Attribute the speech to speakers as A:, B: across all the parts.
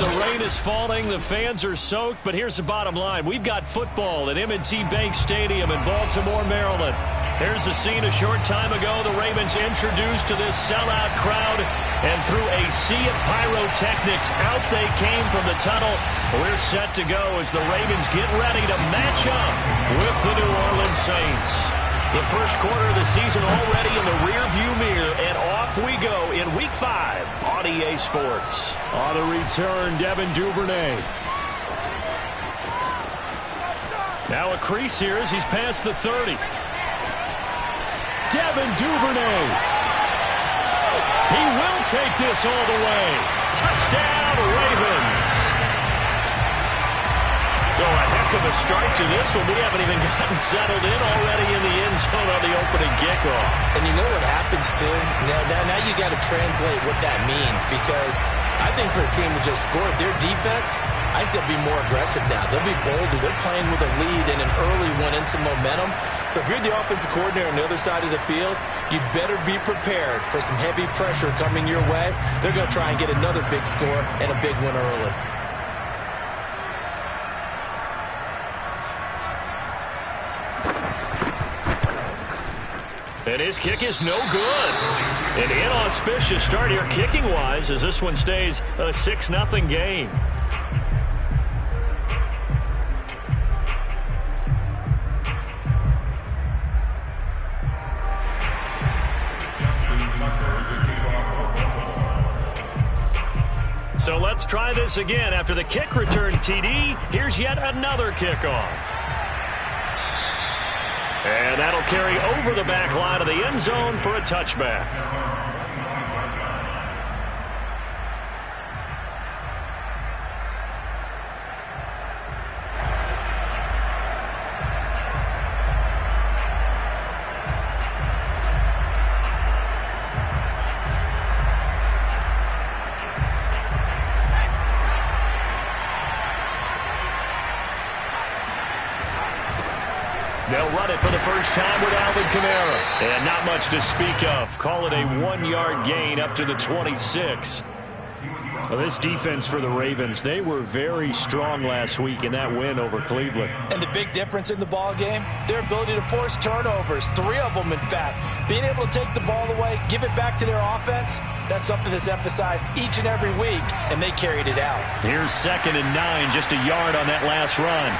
A: the rain is falling, the fans are soaked, but here's the bottom line. We've got football at M&T Bank Stadium in Baltimore, Maryland. Here's the scene a short time ago. The Ravens introduced to this sellout crowd, and through a sea of pyrotechnics, out they came from the tunnel. We're set to go as the Ravens get ready to match up with the New Orleans Saints. The first quarter of the season already in the rearview mirror, and off we go in Week 5 on EA Sports. On the return, Devin Duvernay. Now a crease here as he's past the 30. Devin Duvernay. He will take this all the way. Touchdown, Ravens. So a heck of a start to this one. We haven't even gotten settled in already in the end zone on the opening kickoff.
B: And you know what happens, too? Now you got to translate what that means, because I think for a team to just score their defense, I think they'll be more aggressive now. They'll be bolder. They're playing with a lead and an early one and some momentum. So if you're the offensive coordinator on the other side of the field, you'd better be prepared for some heavy pressure coming your way. They're going to try and get another big score and a big one early.
A: And his kick is no good. An inauspicious start here kicking-wise as this one stays a 6-0 game. So let's try this again. After the kick return TD, here's yet another kickoff. And that'll carry over the back line of the end zone for a touchback. They'll run it for the first time with Alvin Kamara. And not much to speak of. Call it a 1-yard gain up to the 26. Well, this defense for the Ravens, they were very strong last week in that win over Cleveland.
B: And the big difference in the ball game, their ability to force turnovers, 3 of them in fact. Being able to take the ball away, give it back to their offense, that's something that's emphasized each and every week, and they carried it out.
A: Here's 2nd and 9, just a yard on that last run.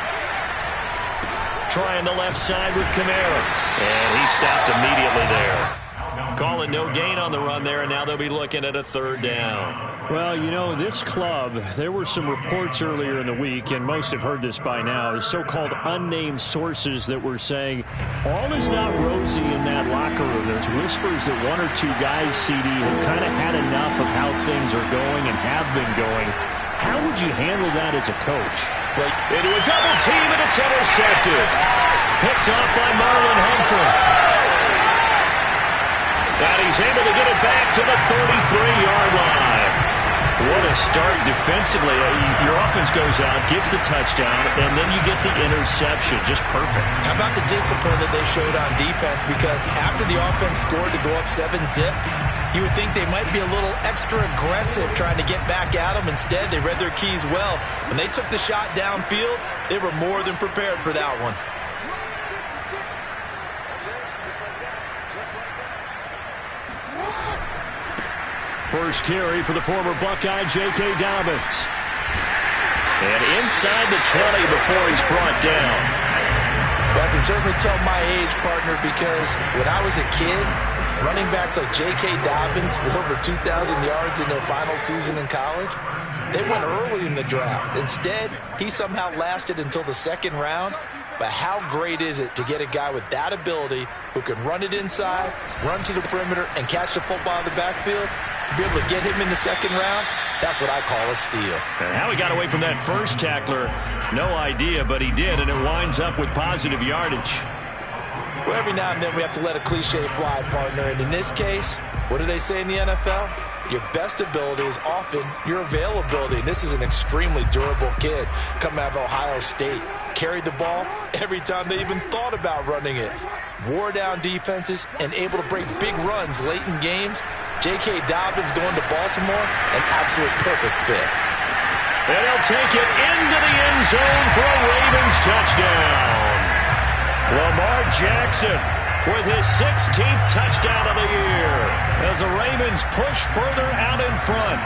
A: Trying the left side with Kamara. And he stopped immediately there. Call it no gain on the run there, and now they'll be looking at a 3rd down.
C: Well, you know, this club, there were some reports earlier in the week, and most have heard this by now, so-called unnamed sources that were saying all is not rosy in that locker room. There's whispers that 1 or 2 guys, CD, have kind of had enough of how things are going and have been going. How would you handle that as a coach?
A: Into a double team, and it's intercepted. Picked off by Marlon Humphrey. And he's able to get it back to the 33-yard line. What a start defensively. Your offense goes out, gets the touchdown, and then you get the interception. Just perfect.
B: How about the discipline that they showed on defense? Because after the offense scored to go up 7-zip, you would think they might be a little extra aggressive trying to get back at them. Instead, they read their keys well. When they took the shot downfield, they were more than prepared for that one.
A: First carry for the former Buckeye, J.K. Dobbins. And inside the 20 before he's brought down.
B: Well, I can certainly tell my age, partner, because when I was a kid, running backs like J.K. Dobbins with over 2,000 yards in their final season in college, they went early in the draft. Instead, he somehow lasted until the 2nd round. But how great is it to get a guy with that ability who can run it inside, run to the perimeter, and catch the football in the backfield? To be able to get him in the 2nd round, that's what I call a steal.
A: And how he got away from that first tackler, no idea, but he did, and it winds up with positive yardage.
B: Well, every now and then we have to let a cliche fly, partner. And in this case, what do they say in the NFL? Your best ability is often your availability. And this is an extremely durable kid coming out of Ohio State. Carried the ball every time they even thought about running it. Wore down defenses and able to break big runs late in games. J.K. Dobbins going to Baltimore, an absolute perfect fit.
A: And he'll take it into the end zone for a Ravens touchdown. Lamar Jackson with his 16th touchdown of the year as the Ravens push further out in front.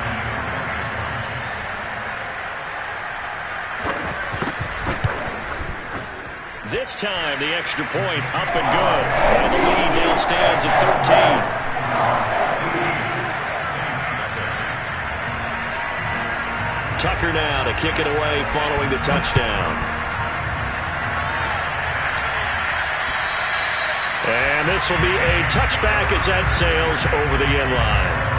A: This time, the extra point up and good. And the lead now stands at 13. Tucker now to kick it away following the touchdown. And this will be a touchback as that sails over the end line.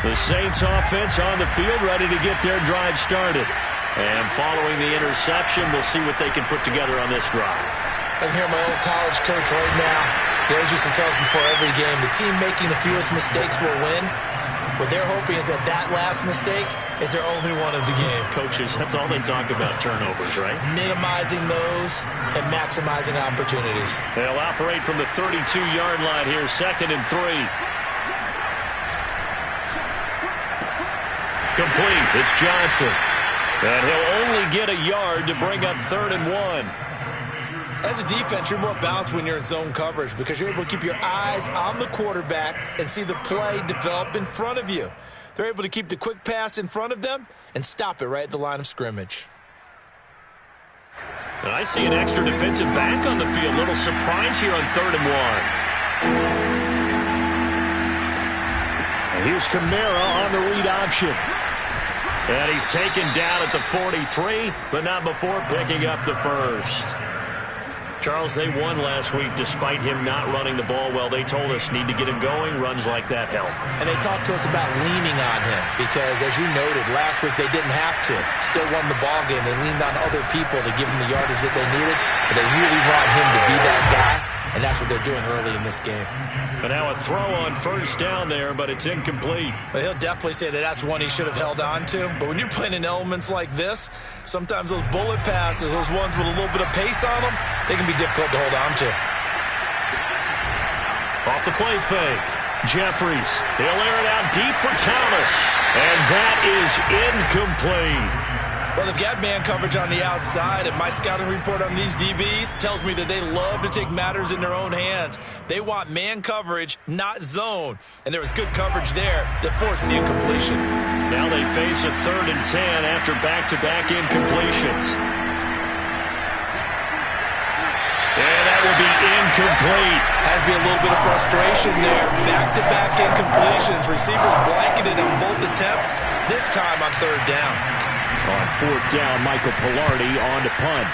A: The Saints offense on the field, ready to get their drive started. And following the interception, we'll see what they can put together on this drive.
B: I can hear my old college coach right now. He always used to tell us before every game, the team making the fewest mistakes will win. What they're hoping is that last mistake is their only one of the game.
A: Coaches, that's all they talk about, turnovers, right?
B: Minimizing those and maximizing opportunities.
A: They'll operate from the 32-yard line here, 2nd and 3. Complete. It's Johnson. And he'll only get a yard to bring up 3rd and 1.
B: As a defense, you're more balanced when you're in zone coverage because you're able to keep your eyes on the quarterback and see the play develop in front of you. They're able to keep the quick pass in front of them and stop it right at the line of scrimmage.
A: And I see an extra defensive back on the field. Little surprise here on 3rd and 1. And here's Kamara on the read option. And he's taken down at the 43, but not before picking up the first. Charles, they won last week despite him not running the ball well. They told us need to get him going. Runs like that help.
B: And they talked to us about leaning on him because, as you noted, last week they didn't have to. Still won the ball game. They leaned on other people to give them the yardage that they needed, but they really want him to be that guy, and that's what they're doing early in this game.
A: But now a throw on 1st down there, but it's incomplete.
B: Well, he'll definitely say that that's one he should have held on to. But when you're playing in elements like this, sometimes those bullet passes, those ones with a little bit of pace on them, they can be difficult to hold on to.
A: Off the play fake. Jeffries. He'll air it out deep for Thomas. And that is incomplete.
B: Well, they've got man coverage on the outside, and my scouting report on these DBs tells me that they love to take matters in their own hands. They want man coverage, not zone. And there was good coverage there that forced the incompletion.
A: Now they face a 3rd and 10 after back-to-back incompletions. And that will be incomplete.
B: Has to be a little bit of frustration there. Back-to-back incompletions. Receivers blanketed on both attempts, this time on 3rd down.
C: On 4th down, Michael Pilardi on to punt.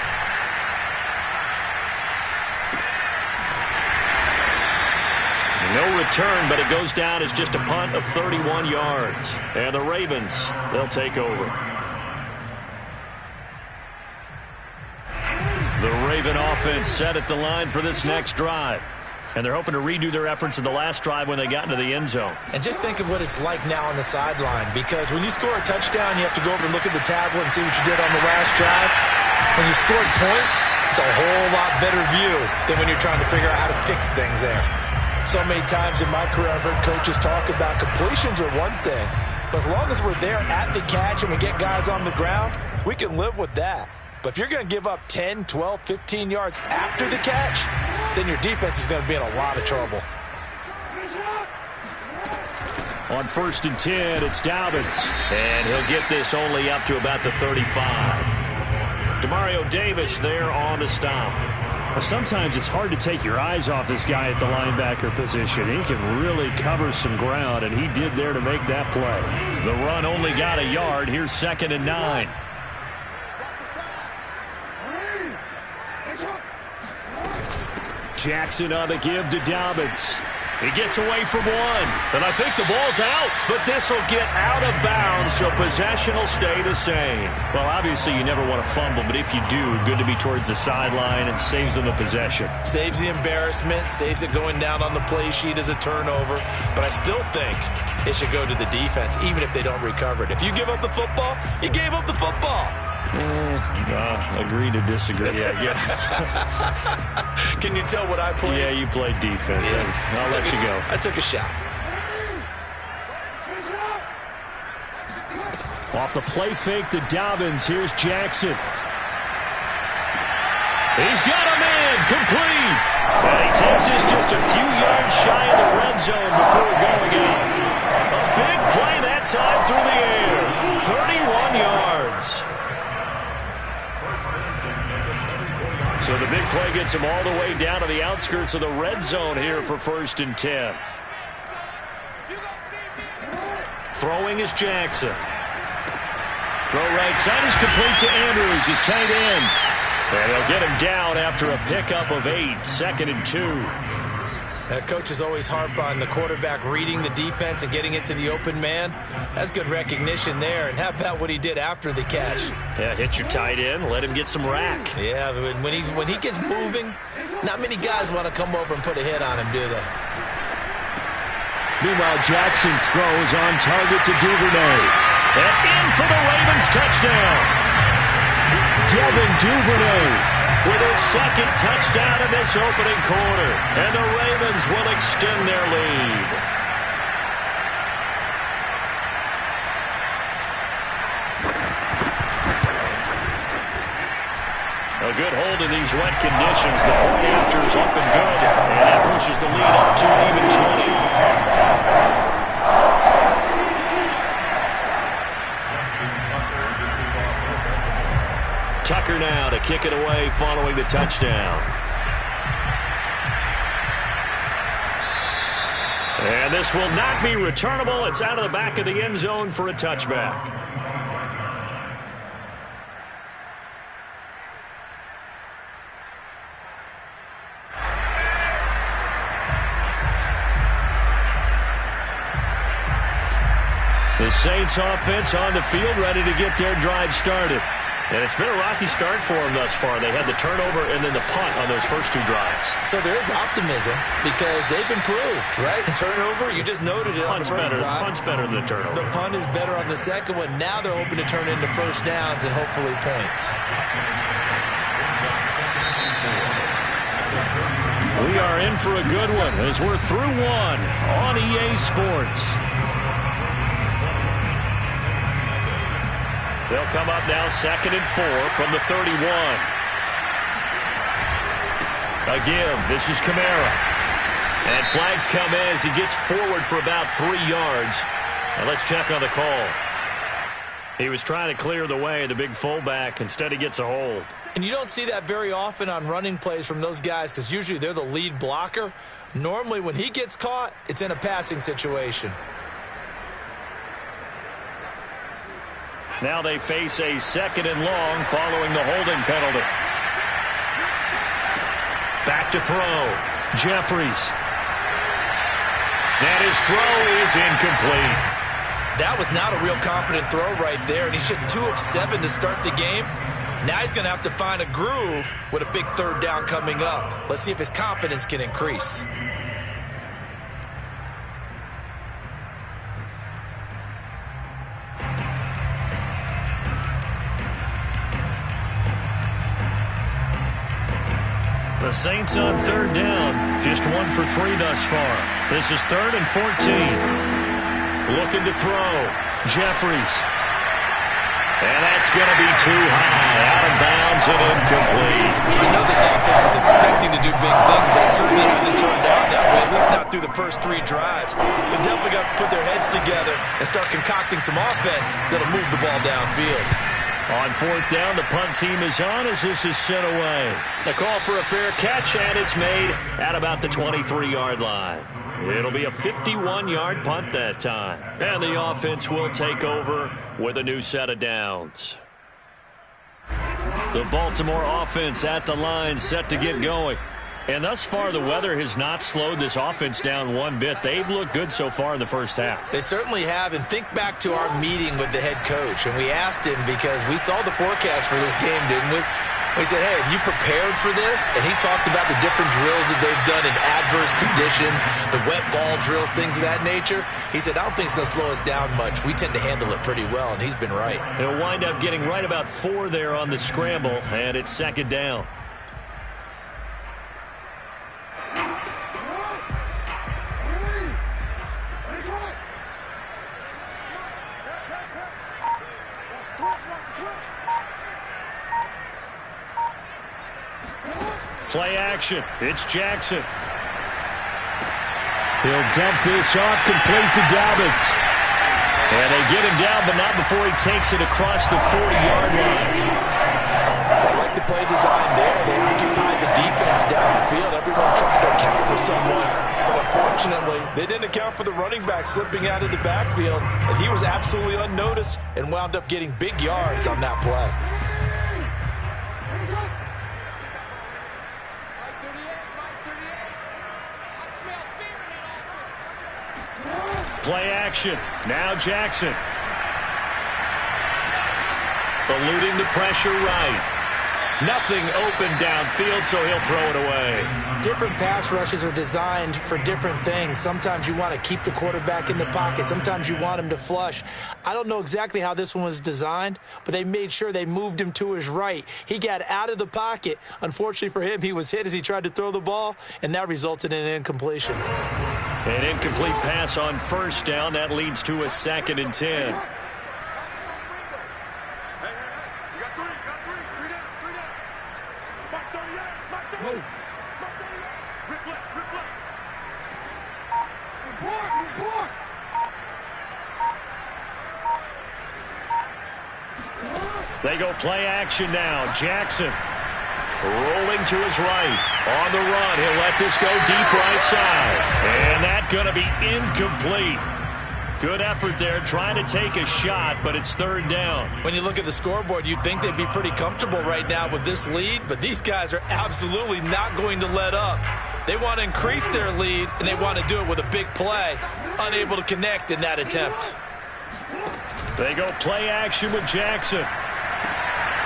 A: No return, but it goes down as just a punt of 31 yards. And the Ravens, they'll take over. The Raven offense set at the line for this next drive. And they're hoping to redo their efforts in the last drive when they got into the end zone.
B: And just think of what it's like now on the sideline, because when you score a touchdown, you have to go over and look at the tablet and see what you did on the last drive. When you scored points, it's a whole lot better view than when you're trying to figure out how to fix things there. So many times in my career, I've heard coaches talk about completions are one thing, but as long as we're there at the catch and we get guys on the ground, we can live with that. But if you're going to give up 10, 12, 15 yards after the catch, then your defense is going to be in a lot of trouble.
A: On 1st and 10, it's Dobbins. And he'll get this only up to about the 35. Demario Davis there on the stop.
C: Well, sometimes it's hard to take your eyes off this guy at the linebacker position. He can really cover some ground, and he did there to make that play.
A: The run only got a yard. Here's 2nd and 9.
C: Jackson on the give to Dobbins.
A: He gets away from one, and I think the ball's out, but this will get out of bounds, so possession will stay the same. Well, obviously you never want to fumble, but if you do, good to be towards the sideline and saves them the possession.
B: Saves the embarrassment, saves it going down on the play sheet as a turnover, but I still think it should go to the defense, even if they don't recover it. If you give up the football, you gave up the football.
A: Agree to disagree, I guess.
B: Can you tell what I played?
A: Yeah, you played defense. Yeah. I'll let you go.
B: I took a shot.
C: Off the play fake to Dobbins. Here's Jackson.
A: He's got a man complete. And he takes this just a few yards shy of the red zone before going out. A big play that time through the air. 31 yards. So the big play gets him all the way down to the outskirts of the red zone here for 1st and 10. Throwing is Jackson. Throw right side is complete to Andrews, his tight end. And he'll get him down after a pickup of 8, 2nd and 2.
B: Coaches always harp on the quarterback reading the defense and getting it to the open man. That's good recognition there. And how about what he did after the catch?
A: Yeah, hit your tight end, let him get some rack.
B: Yeah, when he gets moving, not many guys want to come over and put a hit on him, do they?
C: Meanwhile, Jackson's throw is on target to Duvernay.
A: And in for the Ravens touchdown.
C: Devin Duvernay
A: with his 2nd touchdown in this opening quarter. And the Ravens will extend their lead. A good hold in these wet conditions. The point after is up and good. And that pushes the lead up to even 20. Tucker now to kick it away following the touchdown. And this will not be returnable. It's out of the back of the end zone for a touchback. The Saints offense on the field, ready to get their drive started. And it's been a rocky start for them thus far. They had the turnover and then the punt on those first 2 drives.
B: So there is optimism because they've improved, right? Turnover, you just noted it on the first drive.
A: Punt's better than the turnover.
B: The punt is better on the second one. Now they're hoping to turn into first downs and hopefully points.
A: We are in for a good one as we're through one on EA Sports. They'll come up now 2nd and 4 from the 31. Again, this is Kamara. And flags come in as he gets forward for about 3 yards. And let's check on the call. He was trying to clear the way, the big fullback. Instead, he gets a hold.
B: And you don't see that very often on running plays from those guys because usually they're the lead blocker. Normally, when he gets caught, it's in a passing situation.
A: Now they face a 2nd and long following the holding penalty. Back to throw. Jeffries. And his throw is incomplete.
B: That was not a real confident throw right there, and he's just 2 of 7 to start the game. Now he's going to have to find a groove with a big 3rd down coming up. Let's see if his confidence can increase.
A: The Saints on 3rd down. Just 1 for 3 thus far. This is 3rd and 14. Looking to throw. Jeffries. And that's going to be too high. Out of bounds and incomplete.
B: I know this offense was expecting to do big things, but it certainly hasn't turned out that way, at least not through the first 3 drives. They're definitely going to put their heads together and start concocting some offense that'll move the ball downfield.
A: On 4th down, the punt team is on as this is sent away. The call for a fair catch, and it's made at about the 23-yard line. It'll be a 51-yard punt that time. And the offense will take over with a new set of downs. The Baltimore offense at the line, set to get going. And thus far, the weather has not slowed this offense down one bit. They've looked good so far in the first half.
B: They certainly have. And think back to our meeting with the head coach. And we asked him, because we saw the forecast for this game, didn't we? We said, hey, have you prepared for this? And he talked about the different drills that they've done in adverse conditions, the wet ball drills, things of that nature. He said, I don't think it's going to slow us down much. We tend to handle it pretty well, and he's been right.
A: They'll wind up getting right about 4 there on the scramble, and it's second down. Play action. It's Jackson.
C: He'll dump this off, complete to Dobbins.
A: And they get him down, but not before he takes it across the 40-yard line.
B: I like the play design there. They occupied the defense down the field. Everyone trying to account for someone. But unfortunately, they didn't account for the running back slipping out of the backfield. And he was absolutely unnoticed and wound up getting big yards on that play.
A: Play action. Now Jackson. Eluding the pressure right. Nothing open downfield, so he'll throw it away.
B: Different pass rushes are designed for different things. Sometimes you want to keep the quarterback in the pocket. Sometimes you want him to flush. I don't know exactly how this one was designed, but they made sure they moved him to his right. He got out of the pocket. Unfortunately for him, he was hit as he tried to throw the ball, and that resulted in an incompletion.
A: An incomplete pass on first down. That leads to a 2nd and 10. They go play action now. Jackson rolling to his right. On the run, he'll let this go deep right side. And that's going to be incomplete. Good effort there, trying to take a shot, but it's 3rd down.
B: When you look at the scoreboard, you'd think they'd be pretty comfortable right now with this lead, but these guys are absolutely not going to let up. They want to increase their lead, and they want to do it with a big play. Unable to connect in that attempt.
A: They go play action with Jackson.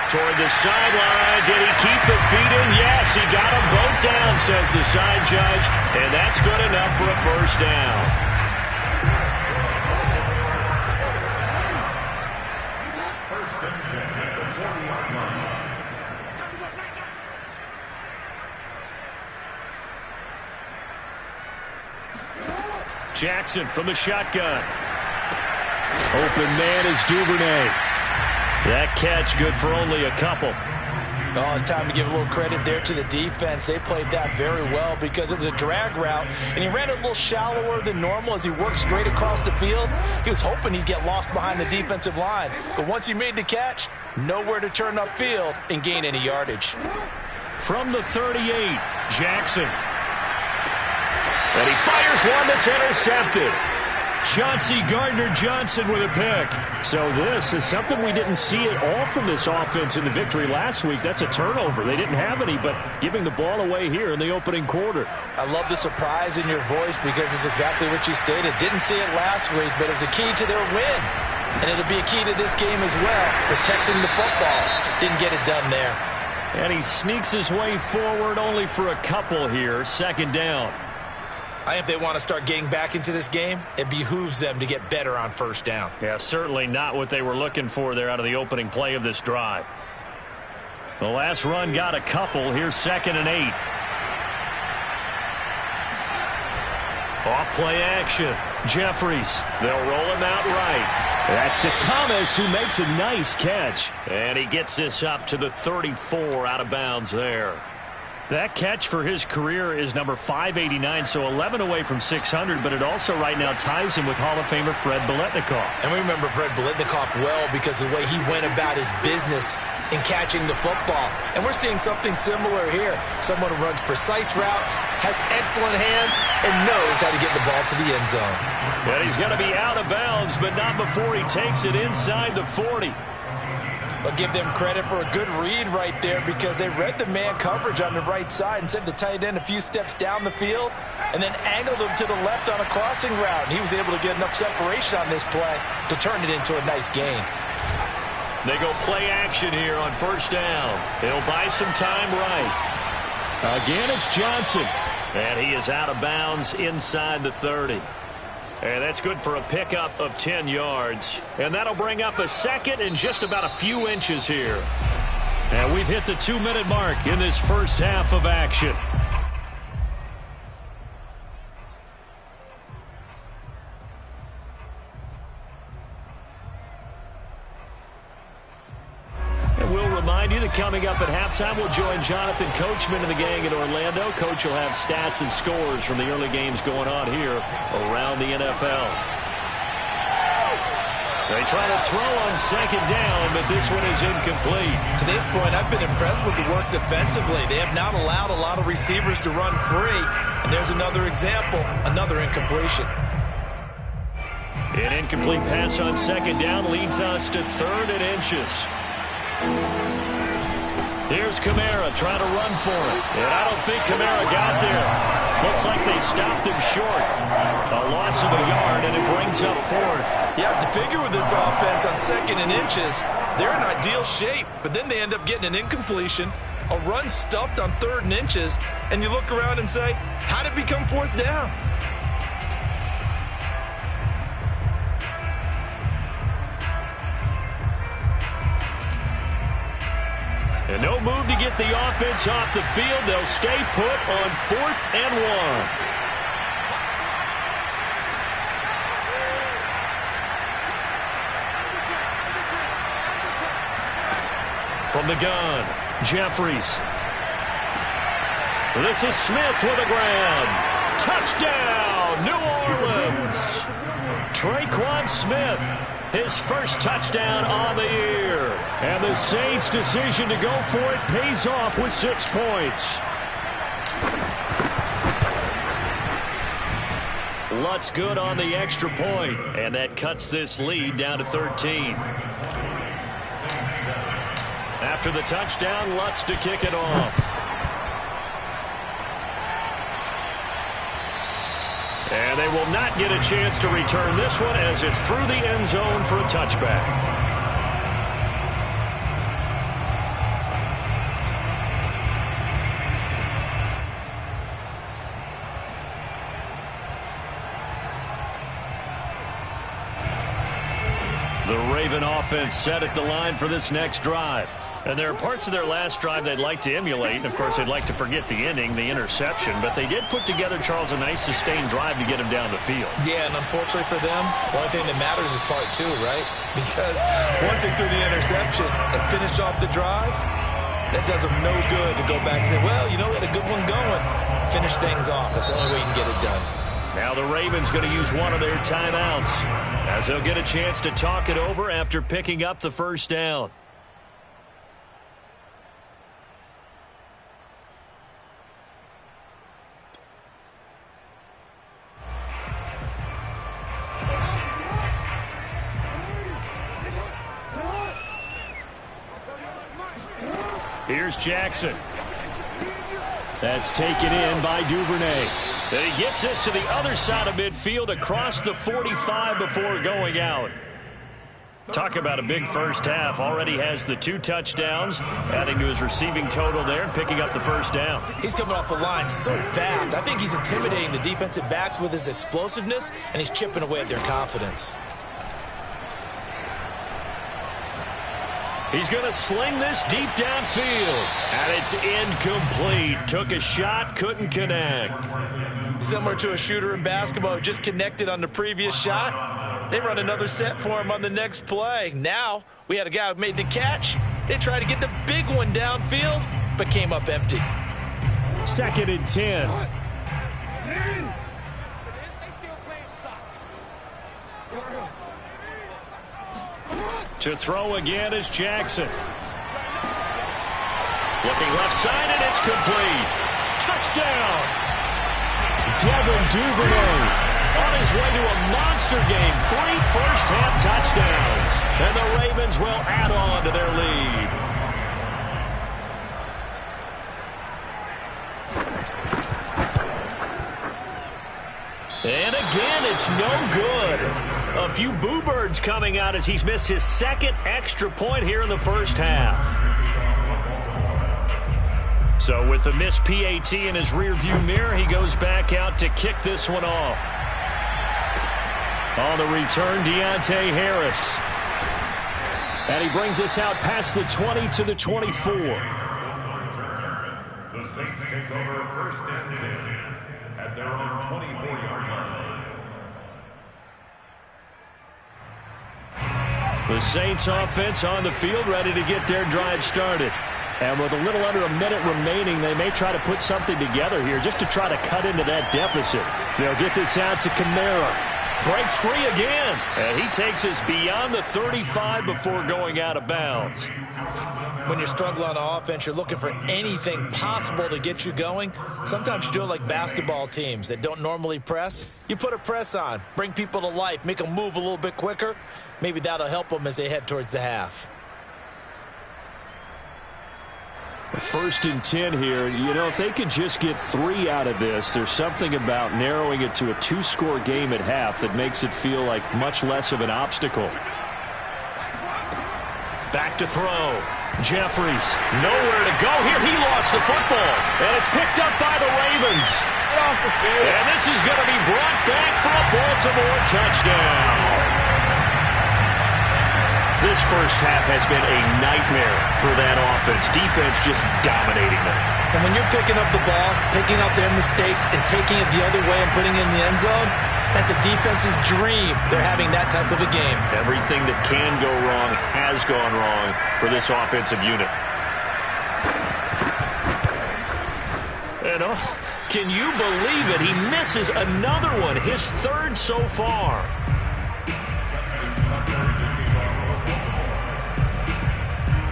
A: Toward the sideline. Did he keep the feet in? Yes, he got them both down, says the side judge. And that's good enough for a 1st down. Jackson from the shotgun.
C: Open man is Duvernay.
A: That catch good for only a couple.
B: Oh, it's time to give a little credit there to the defense. They played that very well because it was a drag route, and he ran it a little shallower than normal as he worked straight across the field. He was hoping he'd get lost behind the defensive line, but once he made the catch, nowhere to turn upfield and gain any yardage.
A: From the 38, Jackson. And he fires one that's intercepted. Chauncey Gardner-Johnson with a pick.
C: So this is something we didn't see at all from this offense in the victory last week. That's a turnover. They didn't have any, but giving the ball away here in the opening quarter.
B: I love the surprise in your voice because it's exactly what you stated. Didn't see it last week, but it was a key to their win. And it'll be a key to this game as well, protecting the football. Didn't get it done there.
A: And he sneaks his way forward only for a couple here. 2nd down.
B: I think if they want to start getting back into this game, it behooves them to get better on 1st down.
A: Yeah, certainly not what they were looking for there out of the opening play of this drive. The last run got a couple. Here's 2nd and 8. Off play action. Jeffries. They'll roll him out right.
C: That's to Thomas, who makes a nice catch.
A: And he gets this up to the 34 out of bounds there. That catch for his career is number 589, so 11 away from 600, but it also right now ties him with Hall of Famer Fred Biletnikoff.
B: And we remember Fred Biletnikoff well because of the way he went about his business in catching the football. And we're seeing something similar here. Someone who runs precise routes, has excellent hands, and knows how to get the ball to the end zone.
A: And he's going to be out of bounds, but not before he takes it inside the 40.
B: I'll give them credit for a good read right there because they read the man coverage on the right side and sent the tight end a few steps down the field and then angled him to the left on a crossing route. And he was able to get enough separation on this play to turn it into a nice gain.
A: They go play action here on first down. They'll buy some time right. Again, it's Johnson. And he is out of bounds inside the 30. And that's good for a pickup of 10 yards. And that'll bring up a second and just about a few inches here. And we've hit the 2-minute mark in this first half of action. And we'll remind you that coming up at halftime, we'll join Jonathan Coachman and the gang in Orlando. Coach will have stats and scores from the early games going on here around the NFL. They try to throw on second down, but this one is incomplete.
B: To this point, I've been impressed with the work defensively. They have not allowed a lot of receivers to run free. And there's another example, another incompletion.
A: An incomplete pass on second down leads us to 3rd and inches. Here's Kamara trying to run for it. And I don't think Kamara got there. Looks like they stopped him short. A loss of a yard, and it brings up 4th.
B: You have to figure with this offense on 2nd and inches, they're in ideal shape, but then they end up getting an incompletion, a run stuffed on 3rd and inches, and you look around and say, how did it become 4th down?
A: And no move to get the offense off the field. They'll stay put on 4th and 1. From the gun, Jeffries. This is Smith with a grab. Touchdown, New Orleans. Traquan Smith, his first touchdown on the year. And the Saints' decision to go for it pays off with 6 points. Lutz good on the extra point, and that cuts this lead down to 13. After the touchdown, Lutz to kick it off. And they will not get a chance to return this one as it's through the end zone for a touchback. The Raven offense set at the line for this next drive. And there are parts of their last drive they'd like to emulate. And, of course, they'd like to forget the ending, the interception. But they did put together, Charles, a nice sustained drive to get him down the field.
B: Yeah, and unfortunately for them, the only thing that matters is part 2, right? Because once they threw the interception and finished off the drive, that does them no good to go back and say, well, you know, we had a good one going. Finish things off. That's the only way you can get it done.
A: Now the Ravens going to use one of their timeouts as they'll get a chance to talk it over after picking up the first down. Here's Jackson. That's taken in by Duvernay. And he gets this to the other side of midfield across the 45 before going out. Talk about a big first half. Already has the 2 touchdowns, adding to his receiving total there and picking up the first down.
B: He's coming off the line so fast. I think he's intimidating the defensive backs with his explosiveness, and he's chipping away at their confidence.
A: He's going to sling this deep downfield. And it's incomplete. Took a shot, couldn't connect.
B: Similar to a shooter in basketball who just connected on the previous shot. They run another set for him on the next play. Now, we had a guy who made the catch. They tried to get the big one downfield, but came up empty.
A: 2nd and 10. To throw again is Jackson. Looking left side, and it's complete. Touchdown! Devin Duvernay. On his way to a monster game, 3 first-half touchdowns. And the Ravens will add on to their lead. And again, it's no good. A few boo birds coming out as he's missed his second extra point here in the first half. So with the missed PAT in his rearview mirror, he goes back out to kick this one off. On the return, Deontay Harris. And he brings us out past the 20 to the 24.
D: The Saints take over first and 10 at their own 24-yard line.
A: The Saints offense on the field, ready to get their drive started. And with a little under a minute remaining, they may try to put something together here just to try to cut into that deficit. They'll get this out to Kamara. Breaks free again. And he takes us beyond the 35 before going out of bounds.
B: When you're struggling on offense, you're looking for anything possible to get you going. Sometimes you do it like basketball teams that don't normally press. You put a press on, bring people to life, make them move a little bit quicker. Maybe that'll help them as they head towards the half.
C: First and 10 here. You know, if they could just get 3 out of this, there's something about narrowing it to a 2-score game at half that makes it feel like much less of an obstacle.
A: Back to throw. Jeffries, nowhere to go here. He lost the football, and it's picked up by the Ravens. And this is going to be brought back for a Baltimore touchdown. This first half has been a nightmare for that offense. Defense just dominating them.
B: And when you're picking up the ball, picking up their mistakes, and taking it the other way and putting it in the end zone, that's a defense's dream. They're having that type of a game.
A: Everything that can go wrong has gone wrong for this offensive unit. And can you believe it? He misses another one, his third so far.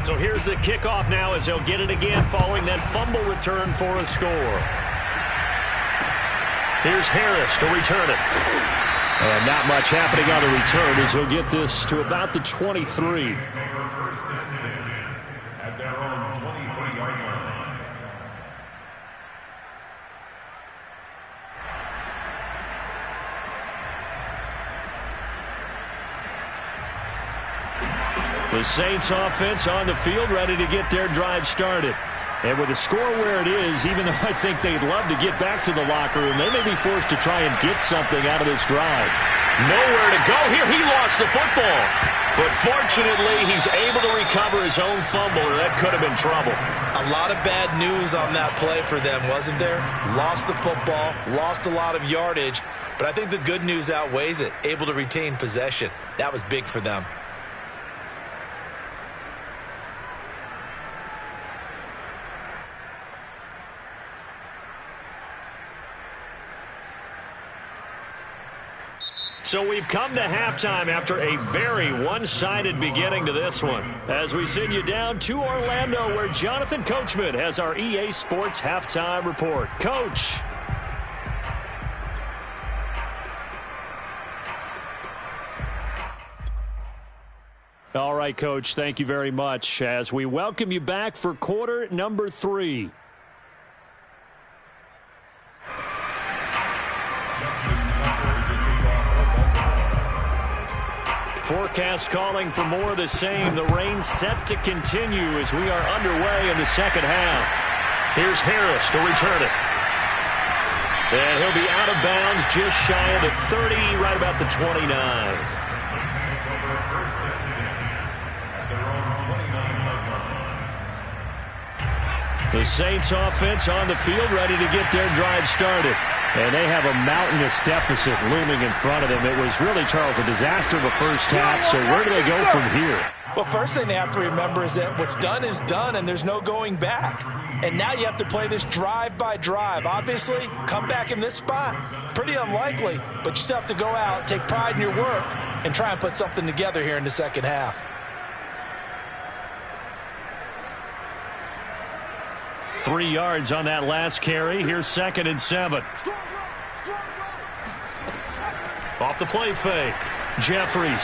A: So here's the kickoff now as he'll get it again following that fumble return for a score. Here's Harris to return it. And not much happening on the return as he'll get this to about the 23.
D: First and 10 at their own 23-yard line.
A: The Saints offense on the field ready to get their drive started. And with the score where it is, even though I think they'd love to get back to the locker room, they may be forced to try and get something out of this drive. Nowhere to go here. He lost the football. But fortunately, he's able to recover his own fumble, or that could have been trouble.
B: A lot of bad news on that play for them, wasn't there? Lost the football, lost a lot of yardage, but I think the good news outweighs it. Able to retain possession. That was big for them.
A: So we've come to halftime after a very one-sided beginning to this one. As we send you down to Orlando, where Jonathan Coachman has our EA Sports Halftime Report. Coach. All right, Coach, thank you very much as we welcome you back for quarter number 3. Forecast calling for more of the same. The rain set to continue as we are underway in the second half. Here's Harris to return it. And he'll be out of bounds just shy of the 30, right about the 29. The Saints offense on the field ready to get their drive started. And they have a mountainous deficit looming in front of them. It was really, Charles, a disaster of the first half. So where do they go from here?
B: Well, first thing they have to remember is that what's done is done, and there's no going back. And now you have to play this drive by drive. Obviously, come back in this spot, pretty unlikely. But you still have to go out, take pride in your work, and try and put something together here in the second half.
A: Three yards on that last carry. Here's 2nd and 7. Off the play fake. Jeffries.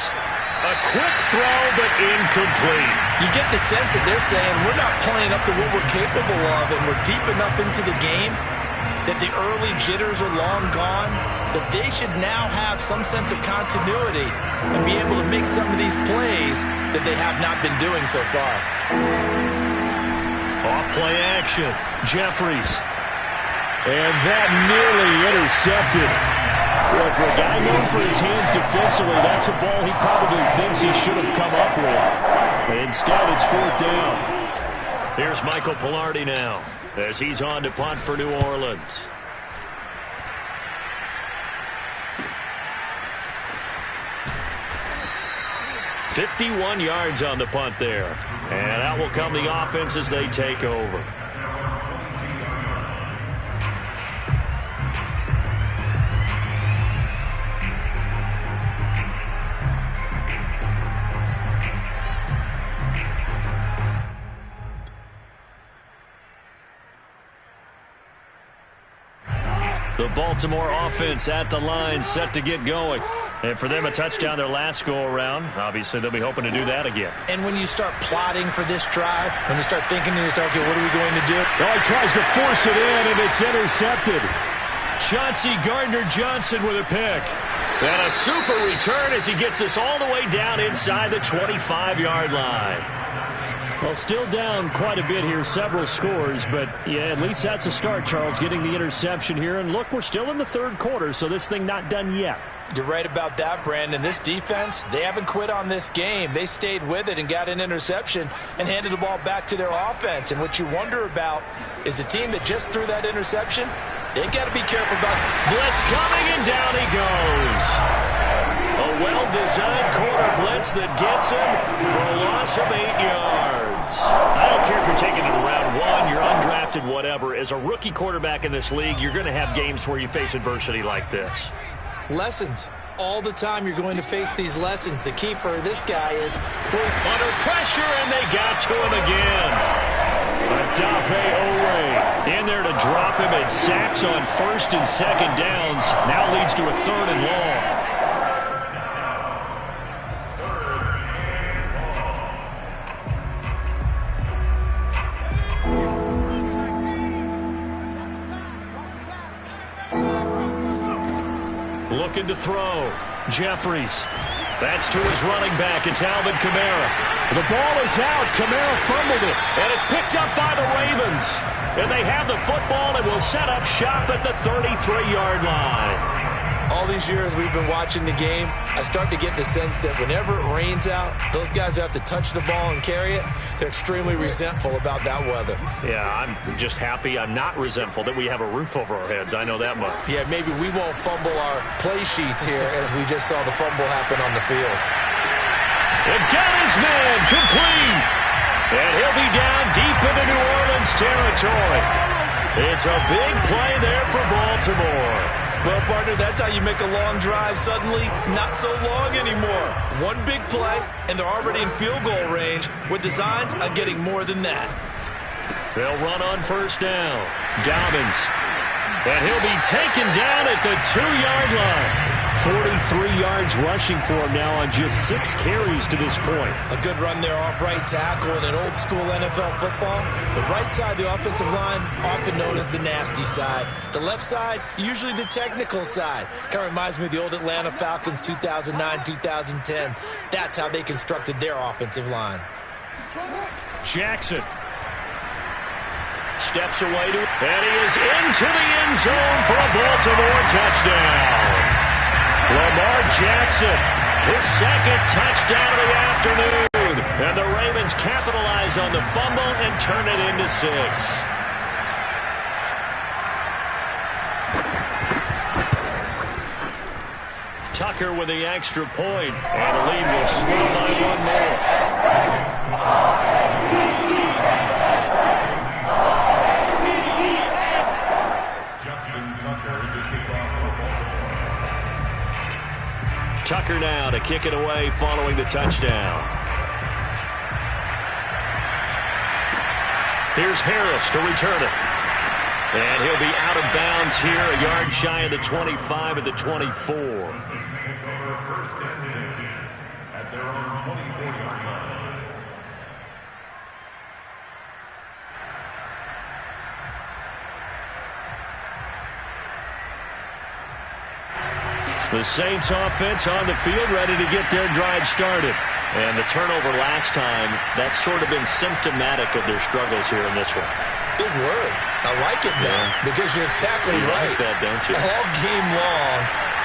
A: A quick throw, but incomplete.
B: You get the sense that they're saying we're not playing up to what we're capable of, and we're deep enough into the game that the early jitters are long gone, that they should now have some sense of continuity and be able to make some of these plays that they have not been doing so far.
A: Off play action. Jeffries. And that nearly intercepted. Well, for a guy known for his hands defensively, that's a ball he probably thinks he should have come up with. But instead, it's 4th down. Here's Michael Pilardi now as he's on to punt for New Orleans. "51 yards on the punt there. And out will come the offense as they take over. The Baltimore offense at the line, set to get going. And for them, a touchdown their last go-around. Obviously, they'll be hoping to do that again.
B: And when you start plotting for this drive, when you start thinking to yourself, okay, what are we going to do?
C: Oh, he tries to force it in, and it's intercepted.
A: Chauncey Gardner-Johnson with a pick. And a super return as he gets us all the way down inside the 25-yard line.
C: Well, still down quite a bit here, several scores, but yeah, at least that's a start, Charles, getting the interception here. And look, we're still in the 3rd quarter, so this thing not done yet.
B: You're right about that, Brandon. This defense, they haven't quit on this game. They stayed with it and got an interception and handed the ball back to their offense. And what you wonder about is the team that just threw that interception, they've got to be careful about it.
A: Blitz coming, and down he goes. A well-designed corner blitz that gets him for a loss of 8 yards. I don't care if you're taking it around 1, you're undrafted, whatever. As a rookie quarterback in this league, you're going to have games where you face adversity like this.
B: Lessons. All the time you're going to face these lessons. The key for this guy is
A: under pressure, and they got to him again. Adafe Owe in there to drop him, and sacks on 1st and 2nd downs. Now leads to a 3rd and long. Looking to throw. Jeffries. That's to his running back. It's Alvin Kamara.
C: The ball is out. Kamara fumbled it.
A: And it's picked up by the Ravens. And they have the football and will set up shop at the 33-yard line.
B: All these years we've been watching the game, I start to get the sense that whenever it rains out, those guys who have to touch the ball and carry it, they're extremely resentful about that weather.
A: Yeah, I'm just happy I'm not resentful that we have a roof over our heads. I know that much.
B: Yeah, maybe we won't fumble our play sheets here as we just saw the fumble happen on the field.
A: And got his man complete. And he'll be down deep into New Orleans territory. It's a big play there for Baltimore.
B: Well, partner, that's how you make a long drive suddenly not so long anymore. One big play, and they're already in field goal range with designs on getting more than that.
A: They'll run on 1st down. Dobbins. And he'll be taken down at the 2-yard line.
C: 43 yards rushing for him now on just 6 carries to this point.
B: A good run there off right tackle in an old-school NFL football. The right side of the offensive line, often known as the nasty side. The left side, usually the technical side. Kind of reminds me of the old Atlanta Falcons 2009-2010. That's how they constructed their offensive line.
A: Jackson. Steps away to, and he is into the end zone for a Baltimore touchdown. Lamar Jackson, his 2nd touchdown of the afternoon. And the Ravens capitalize on the fumble and turn it into 6. Tucker with the extra point, and the lead will slow by 1 more. Tucker now to kick it away following the touchdown. Here's Harris to return it. And he'll be out of bounds here, a yard shy of the 25 at the 24.
D: Take over first and 10 at their own 24-yard line.
A: The Saints offense on the field, ready to get their drive started. And the turnover last time, that's sort of been symptomatic of their struggles here in this one.
B: Big word. I like it, though, because you're exactly right.
A: Like that, don't you?
B: All game long,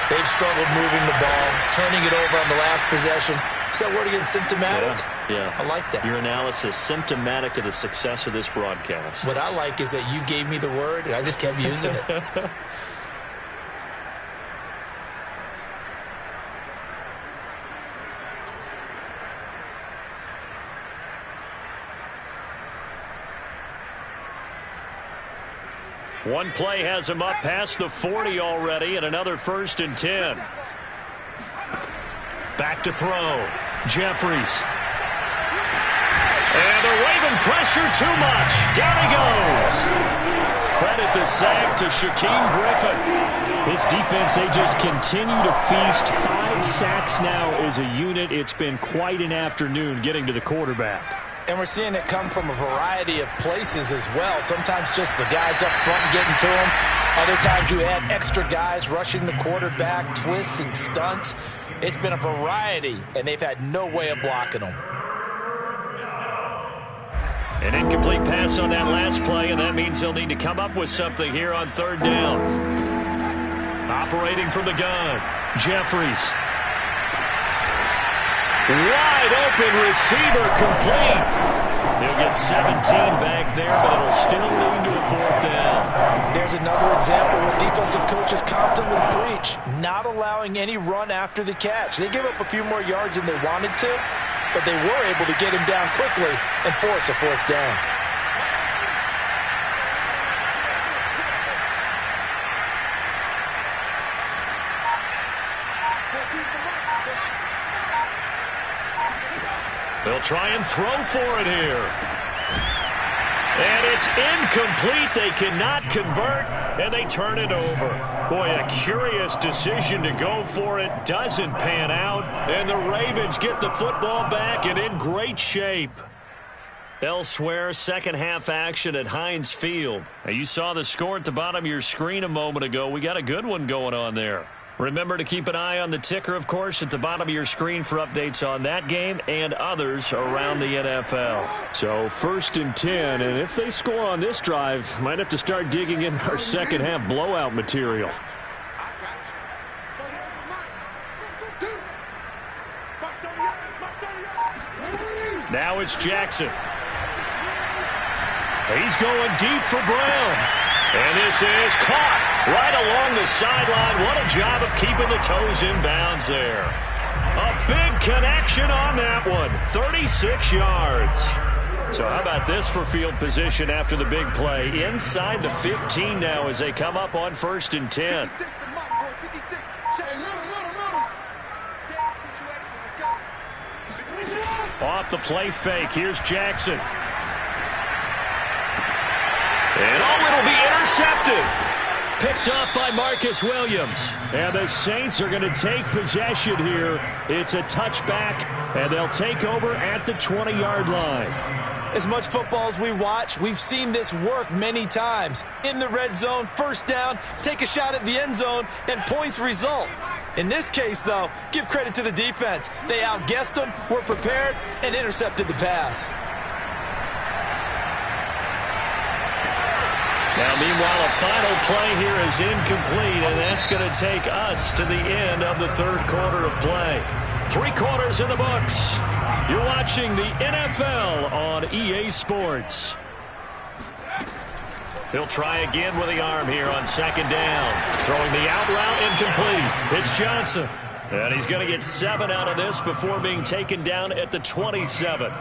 B: they've struggled moving the ball, turning it over on the last possession. Is that word again, symptomatic?
A: Yeah.
B: I like that.
A: Your analysis, symptomatic of the success of this broadcast.
B: What I like is that you gave me the word, and I just kept using it.
A: One play has him up past the 40 already, and another 1st and 10. Back to throw. Jeffries. And the Raven pressure too much. Down he goes. Credit the sack to Shaquem Griffin.
C: This defense, they just continue to feast. 5 sacks now as a unit. It's been quite an afternoon getting to the quarterback.
B: And we're seeing it come from a variety of places as well. Sometimes just the guys up front getting to him. Other times you add extra guys rushing the quarterback, twists and stunts. It's been a variety, and they've had no way of blocking them.
A: An incomplete pass on that last play, and that means they'll need to come up with something here on 3rd down. Operating from the gun, Jeffries. Wide open receiver complete. He'll get 17 back there, but it'll still lead to a 4th down.
B: There's another example where defensive coaches constantly preach, not allowing any run after the catch. They give up a few more yards than they wanted to, but they were able to get him down quickly and force a 4th down.
A: They'll try and throw for it here. And it's incomplete. They cannot convert, and they turn it over. Boy, a curious decision to go for it. Doesn't pan out, and the Ravens get the football back and in great shape. Elsewhere, second half action at Heinz Field. Now, you saw the score at the bottom of your screen a moment ago. We got a good one going on there. Remember to keep an eye on the ticker, of course, at the bottom of your screen for updates on that game and others around the NFL.
C: So 1st and 10, and if they score on this drive, might have to start digging in our second half blowout material.
A: Now it's Jackson. He's going deep for Brown. And this is caught right along the sideline. What a job of keeping the toes in bounds there. A big connection on that one. 36 yards. So how about this for field position after the big play? Inside the 15 now as they come up on 1st and 10. Off the play fake. Here's Jackson. And it'll be intercepted. Picked up by Marcus Williams.
C: And the Saints are going to take possession here. It's a touchback, and they'll take over at the 20-yard line.
B: As much football as we watch, we've seen this work many times. In the red zone, 1st down, take a shot at the end zone, and points result. In this case, though, give credit to the defense. They outguessed them, were prepared, and intercepted the pass.
A: Now, meanwhile, a final play here is incomplete, and that's going to take us to the end of the 3rd quarter of play. 3 quarters in the books. You're watching the NFL on EA Sports. He'll try again with the arm here on 2nd down. Throwing the out route incomplete. It's Johnson. And he's going to get 7 out of this before being taken down at the 27.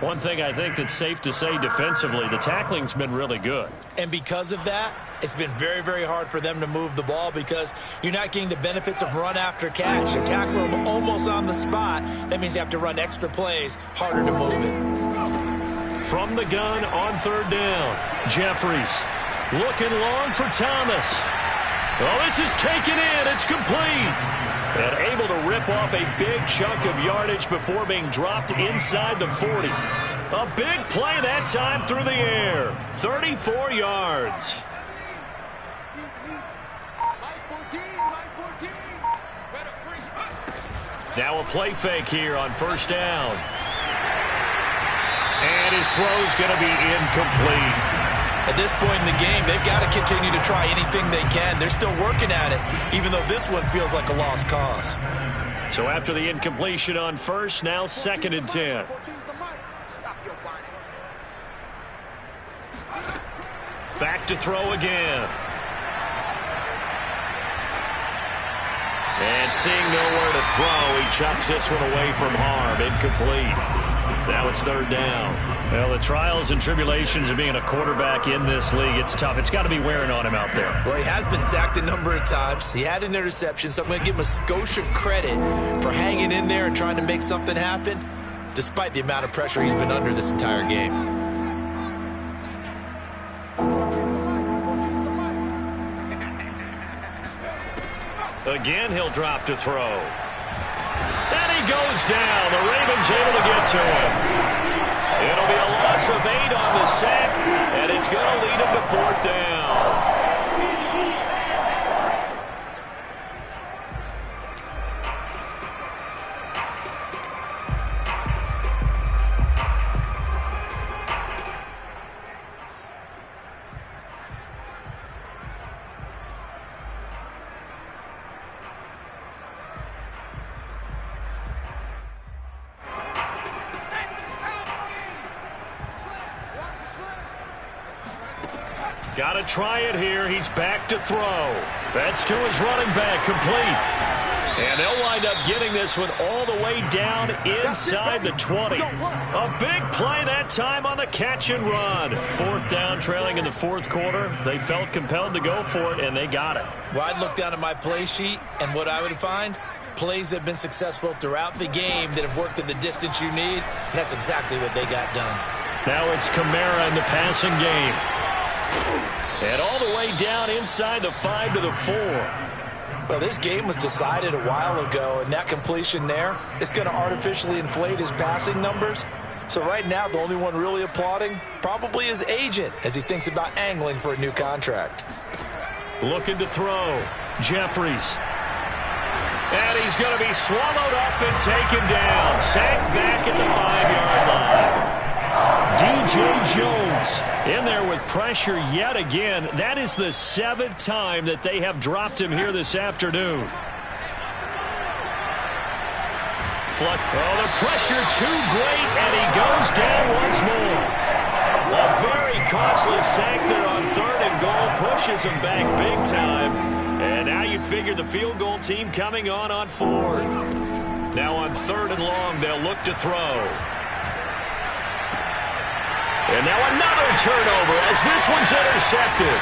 A: One thing I think that's safe to say defensively, the tackling's been really good.
B: And because of that, it's been very, very hard for them to move the ball because you're not getting the benefits of run after catch. You tackle them almost on the spot. That means you have to run extra plays, harder to move it.
A: From the gun on 3rd down, Jeffries. Looking long for Thomas. Oh, this is taken in. It's complete. And able to rip off a big chunk of yardage before being dropped inside the 40. A big play that time through the air. 34 yards. Now a play fake here on first down. And his throw's going to be incomplete.
B: At this point in the game, they've got to continue to try anything they can. They're still working at it, even though this one feels like a lost cause.
A: So after the incompletion on first, now 2nd and 10. Back to throw again. And seeing nowhere to throw, he chucks this one away from harm. Incomplete. Now it's 3rd down.
C: Well, the trials and tribulations of being a quarterback in this league, it's tough. It's got to be wearing on him out there.
B: Well, he has been sacked a number of times. He had an interception, so I'm going to give him a skosh of credit for hanging in there and trying to make something happen, despite the amount of pressure he's been under this entire game.
A: Again, he'll drop to throw. And he goes down. The Ravens able to get to him. It'll be a loss of 8 on the sack, and it's going to lead him to 4th down. Got to try it here. He's back to throw. That's to his running back, complete. And they'll wind up getting this one all the way down inside the 20. A big play that time on the catch and run. 4th down, trailing in the 4th quarter. They felt compelled to go for it, and they got it.
B: Well, I'd look down at my play sheet, and what I would find, plays that have been successful throughout the game that have worked in the distance you need, and that's exactly what they got done.
A: Now it's Kamara in the passing game. And all the way down inside the 5 to the 4.
B: Well, this game was decided a while ago, and that completion there is going to artificially inflate his passing numbers. So right now, the only one really applauding probably his agent as he thinks about angling for a new contract.
A: Looking to throw. Jeffries. And he's going to be swallowed up and taken down. Sacked back at the 5-yard line. DJ Jones in there with pressure yet again. That is the 7th time that they have dropped him here this afternoon. Oh, the pressure too great, and he goes down once more. A very costly sack there on 3rd and goal. Pushes him back big time. And now you figure the field goal team coming on 4th. Now on 3rd and long, they'll look to throw. And now another turnover as this one's intercepted.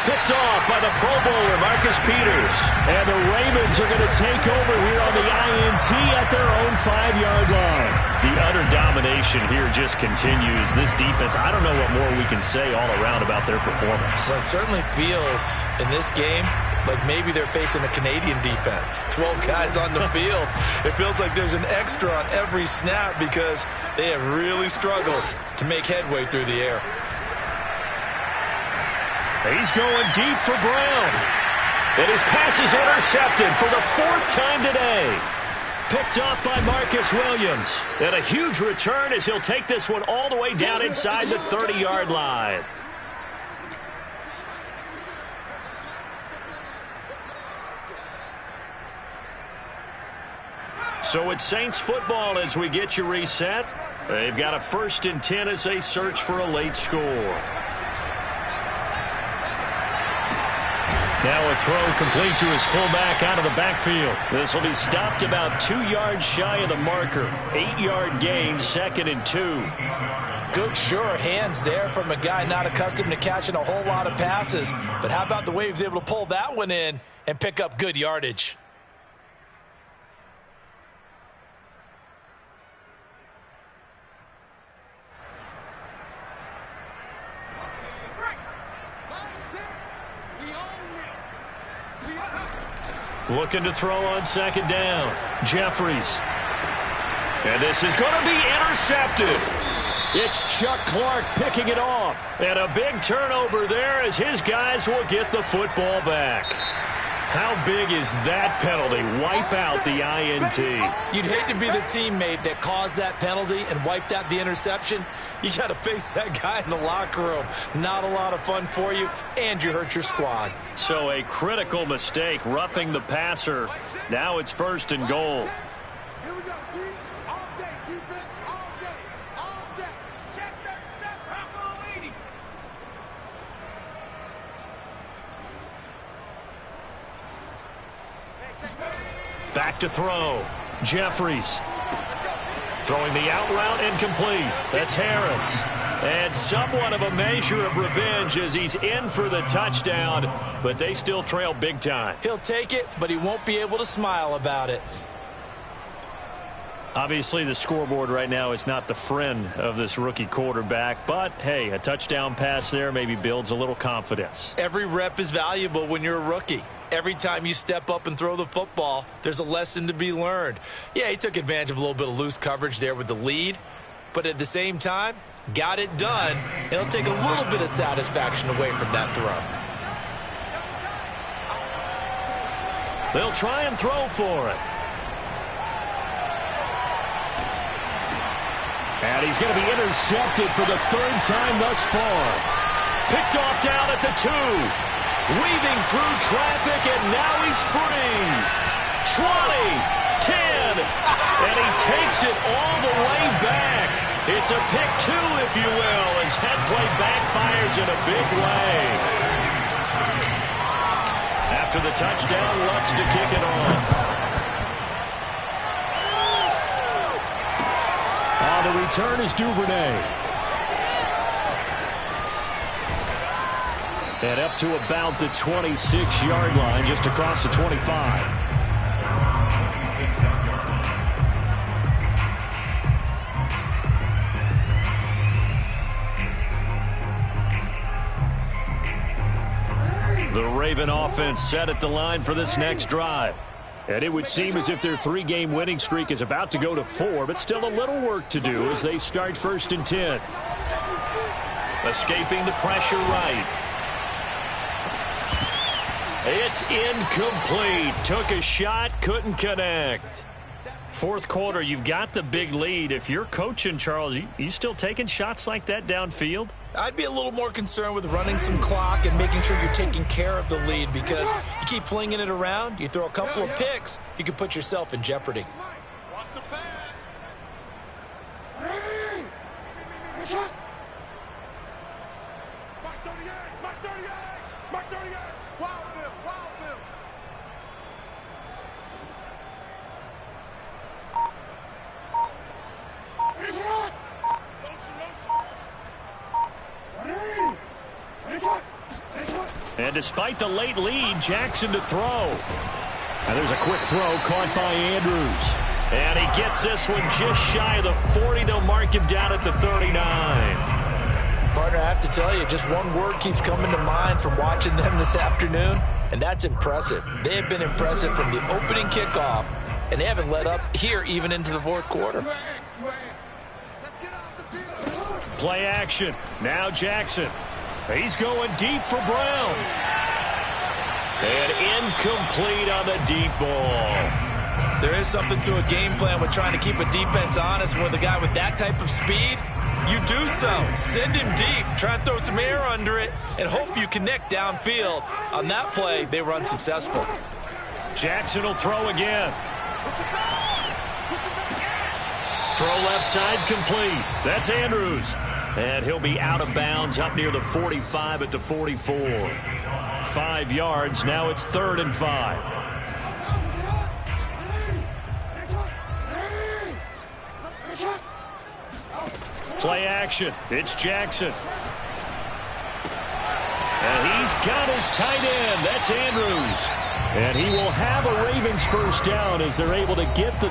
A: Picked off by the Pro Bowler, Marcus Peters.
C: And the Ravens are going to take over here on the INT at their own 5-yard line.
A: The utter domination here just continues. This defense, I don't know what more we can say all around about their performance.
B: Well, it certainly feels in this game like maybe they're facing a Canadian defense. 12 guys on the field. It feels like there's an extra on every snap because they have really struggled to make headway through the air.
A: He's going deep for Brown. And his pass is intercepted for the 4th time today. Picked off by Marcus Williams. And a huge return as he'll take this one all the way down inside the 30-yard line. So it's Saints football as we get you reset. They've got a 1st and 10 as they search for a late score. Now a throw complete to his fullback out of the backfield. This will be stopped about 2 yards shy of the marker. 8-yard gain, 2nd and 2.
B: Good, sure hands there from a guy not accustomed to catching a whole lot of passes. But how about the way he was able to pull that one in and pick up good yardage?
A: Looking to throw on second down. Jeffries. And this is going to be intercepted. It's Chuck Clark picking it off. And a big turnover there as his guys will get the football back. How big is that penalty? Wipe out the INT.
B: You'd hate to be the teammate that caused that penalty and wiped out the interception. You got to face that guy in the locker room. Not a lot of fun for you, and you hurt your squad.
A: So a critical mistake, roughing the passer. Now it's 1st and goal.
E: Here we go, D. All day, defense, all day, all day. Check that, set, Papa.
A: Back to throw. Jeffries. Throwing the out route incomplete. That's Harris. And somewhat of a measure of revenge as he's in for the touchdown, but they still trail big time.
B: He'll take it, but he won't be able to smile about it.
C: Obviously, the scoreboard right now is not the friend of this rookie quarterback, but, hey, a touchdown pass there maybe builds a little confidence.
B: Every rep is valuable when you're a rookie. Every time you step up and throw the football, there's a lesson to be learned. Yeah, he took advantage of a little bit of loose coverage there with the lead, but at the same time, got it done. It'll take a little bit of satisfaction away from that throw.
A: They'll try and throw for it. And he's going to be intercepted for the 3rd time thus far. Picked off down at the 2. Weaving through traffic, and now he's free. 20, 10, and he takes it all the way back. It's a pick 2, if you will, as head play backfires in a big way. After the touchdown, Lutz to kick it off. On the return is Duvernay. And up to about the 26-yard line, just across the 25. The Raven offense set at the line for this next drive. And it would seem as if their 3-game winning streak is about to go to 4, but still a little work to do as they start 1st and 10. Escaping the pressure right. It's incomplete. Took a shot, couldn't connect. 4th quarter, you've got the big lead. If you're coaching, Charles, you still taking shots like that downfield?
B: I'd be a little more concerned with running some clock and making sure you're taking care of the lead, because you keep flinging it around, you throw a couple of picks, you can put yourself in jeopardy.
E: Watch the pass. Ready. Shot. Mark 38, Mark 38, Mark 38. Wild Bill, Wild Bill. Here's a run.
A: And despite the late lead, Jackson to throw. And there's a quick throw caught by Andrews. And he gets this one just shy of the 40. They'll mark him down at the 39.
B: Partner, I have to tell you, just one word keeps coming to mind from watching them this afternoon, and that's impressive. They have been impressive from the opening kickoff, and they haven't let up here even into the 4th quarter.
A: Play action. Now Jackson. He's going deep for Brown. And incomplete on the deep ball.
B: There is something to a game plan with trying to keep a defense honest. With a guy with that type of speed, you do so. Send him deep. Try and throw some air under it and hope you connect downfield. On that play, they were unsuccessful.
A: Jackson will throw again. Throw left side complete. That's Andrews. And he'll be out of bounds up near the 45 at the 44. 5 yards. Now it's 3rd and 5. Play action. It's Jackson. And he's got his tight end. That's Andrews. And he will have a Ravens 1st down as they're able to get the